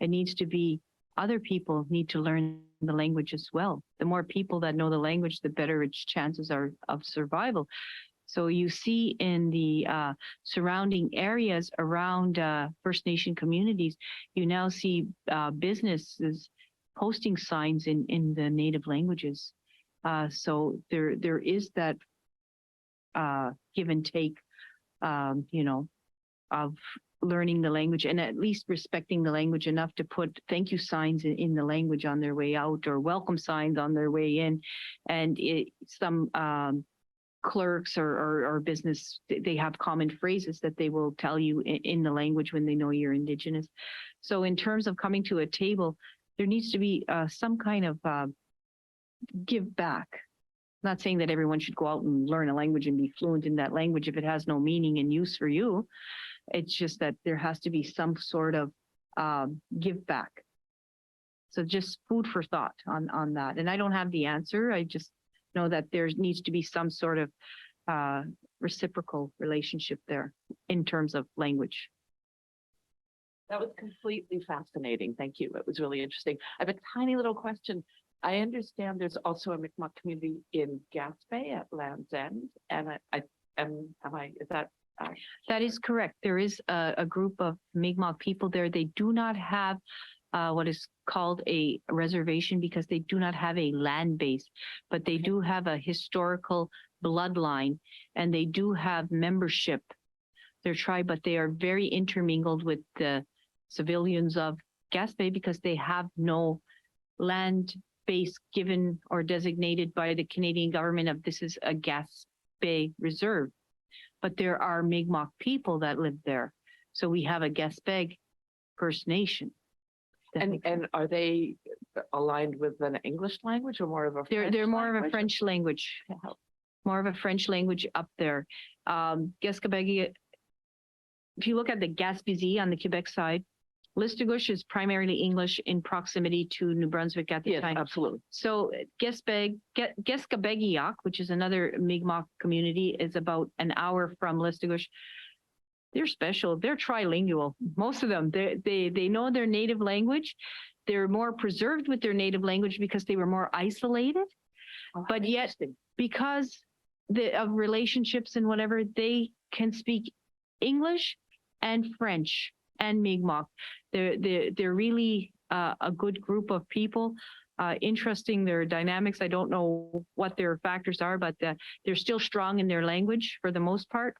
It needs to be other people need to learn the language as well. The more people that know the language, the better its chances are of survival. So you see in the surrounding areas around First Nation communities, you now see businesses posting signs in the native languages. So there is that give and take, of learning the language and at least respecting the language enough to put thank you signs in the language on their way out or welcome signs on their way in. And some clerks or business, they have common phrases that they will tell you in the language when they know you're Indigenous. So in terms of coming to a table, there needs to be some kind of give back. I'm not saying that everyone should go out and learn a language and be fluent in that language if it has no meaning and use for you. It's just that there has to be some sort of give back. So just food for thought on that. And I don't have the answer. I just know that there needs to be some sort of reciprocal relationship there in terms of language. That was completely fascinating. Thank you. It was really interesting. I have a tiny little question. I understand there's also a Mi'kmaq community in Gaspé at Land's End, and is that? That is correct. There is a group of Mi'kmaq people there. They do not have what is called a reservation because they do not have a land base, but they do have a historical bloodline and they do have membership, their tribe, but they are very intermingled with the civilians of Gaspé because they have no land base given or designated by the Canadian government of this is a Gaspé reserve. But there are Mi'kmaq people that live there. So we have a Gaspé First Nation. And are they aligned with an English language or more of a French They're more language? of a French language. More of a French language up there. Gaspé, if you look at the Gaspésie on the Quebec side, Listigouche is primarily English in proximity to New Brunswick at the Yes, time. absolutely. So Gaspégiac, which is another Mi'kmaq community, is about an hour from Listigouche. They're special. They're trilingual. Most of them, they know their native language. They're more preserved with their native language because they were more isolated. Oh, But yet, because of relationships and whatever, they can speak English and French and Mi'kmaq. They're really a good group of people. Interesting, their dynamics. I don't know what their factors are, but they're still strong in their language for the most part.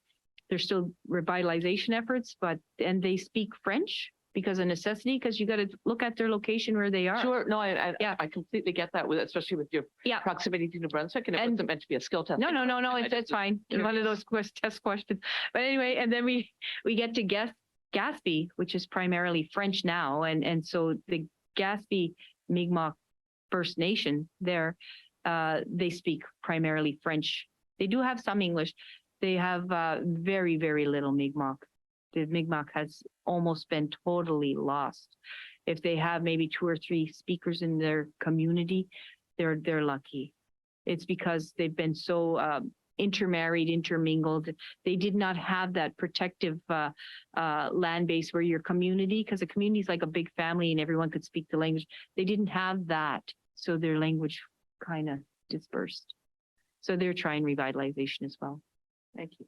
There's still revitalization efforts, and they speak French because of necessity, because you got to look at their location where they are. Sure, no, Yeah. I completely get that, with especially with your Yeah. proximity to New Brunswick, and it And- wasn't meant to be a skill test. No, it's fine. It's one of those test questions. But anyway, and then we get to Gaspé, which is primarily French now, and so the Gaspé Mi'kmaq First Nation there, they speak primarily French. They do have some English. They have very, very little Mi'kmaq. The Mi'kmaq has almost been totally lost. If they have maybe 2 or 3 speakers in their community, they're lucky. It's because they've been so intermarried, intermingled. They did not have that protective land base where your community, because a community is like a big family and everyone could speak the language. They didn't have that, so their language kind of dispersed. So they're trying revitalization as well. Thank you.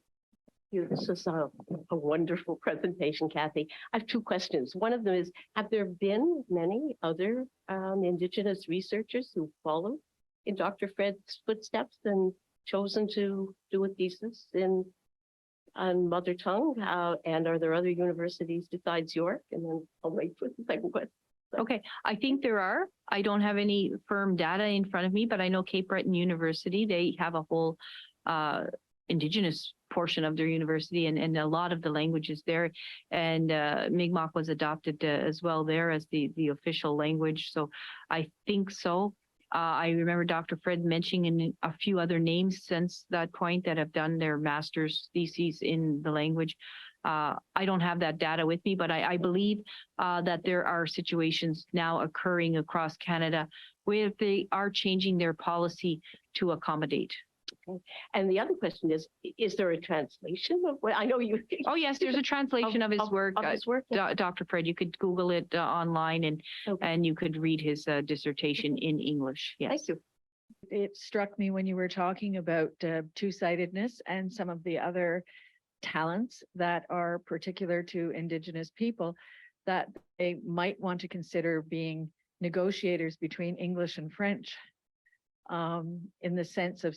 This is a wonderful presentation, Cathy. I have 2 questions. One of them is, have there been many other Indigenous researchers who followed in Dr. Fred's footsteps and chosen to do a thesis on mother tongue? And are there other universities besides York? And then I'll wait for the second question. Okay, I think there are. I don't have any firm data in front of me, but I know Cape Breton University, they have a whole Indigenous portion of their university, and a lot of the languages there. And Mi'kmaq was adopted as well there as the official language. So I think so. I remember Dr. Fred mentioning a few other names since that point that have done their master's theses in the language. I don't have that data with me, but I believe that there are situations now occurring across Canada where they are changing their policy to accommodate. And the other question is there a translation of what I know you? Oh, yes, there's a translation of his work. Of his work? Dr. Fred, you could Google it online Okay. and you could read his dissertation in English. Yes. Thank you. It struck me when you were talking about two-sidedness and some of the other talents that are particular to Indigenous people, that they might want to consider being negotiators between English and French, in the sense of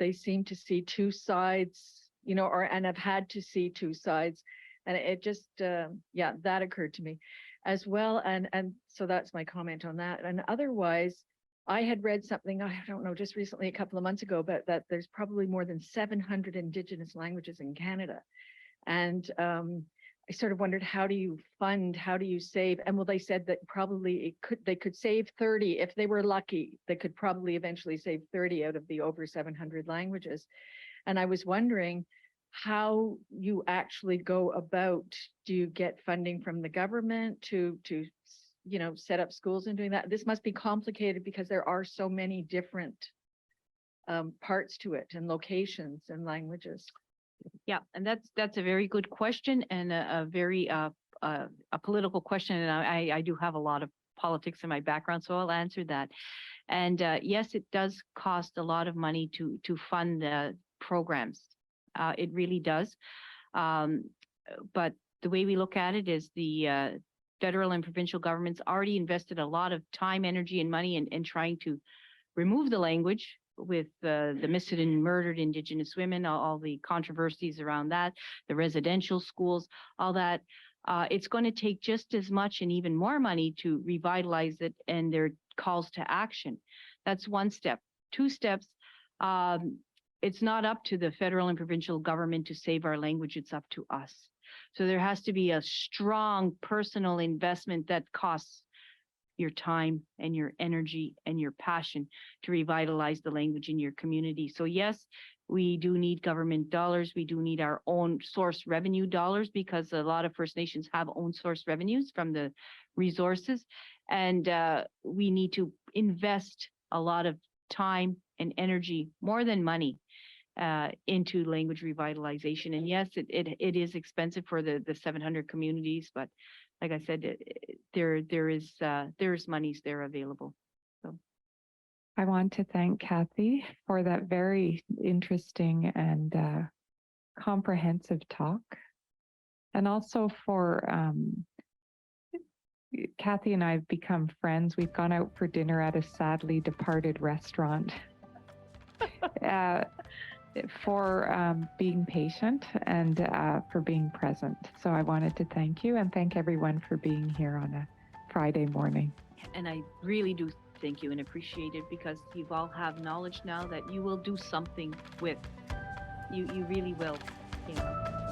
they seem to see 2 sides, and have had to see 2 sides. And it just, that occurred to me as well. And so that's my comment on that. And otherwise, I had read something, I don't know, just recently, a couple of months ago, but that there's probably more than 700 Indigenous languages in Canada. And I sort of wondered, how do you fund, how do you save? And well, they said that probably they could save 30 if they were lucky. They could probably eventually save 30 out of the over 700 languages. And I was wondering how you actually go about, do you get funding from the government to set up schools and doing that? This must be complicated because there are so many different parts to it, and locations and languages. Yeah, and that's a very good question, and a very a political question. And I do have a lot of politics in my background, so I'll answer that. And yes, it does cost a lot of money to fund the programs. It really does. But the way we look at it is the federal and provincial governments already invested a lot of time, energy, and money in trying to remove the language with the missed and murdered Indigenous women, all the controversies around that, the residential schools, all that. It's going to take just as much and even more money to revitalize it, and their calls to action. That's 1 step. 2 steps, it's not up to the federal and provincial government to save our language, it's up to us. So there has to be a strong personal investment that costs your time and your energy and your passion to revitalize the language in your community. So yes, we do need government dollars. We do need our own source revenue dollars, because a lot of First Nations have own source revenues from the resources. And we need to invest a lot of time and energy, more than money, into language revitalization. And yes, it is expensive for the 700 communities, but like I said, there's monies there available. So I want to thank Cathy for that very interesting and comprehensive talk. And also for Cathy and I have become friends. We've gone out for dinner at a sadly departed restaurant for being patient and for being present. So I wanted to thank you and thank everyone for being here on a Friday morning. And I really do thank you and appreciate it, because you all have knowledge now that you will do something with. You really will, you know.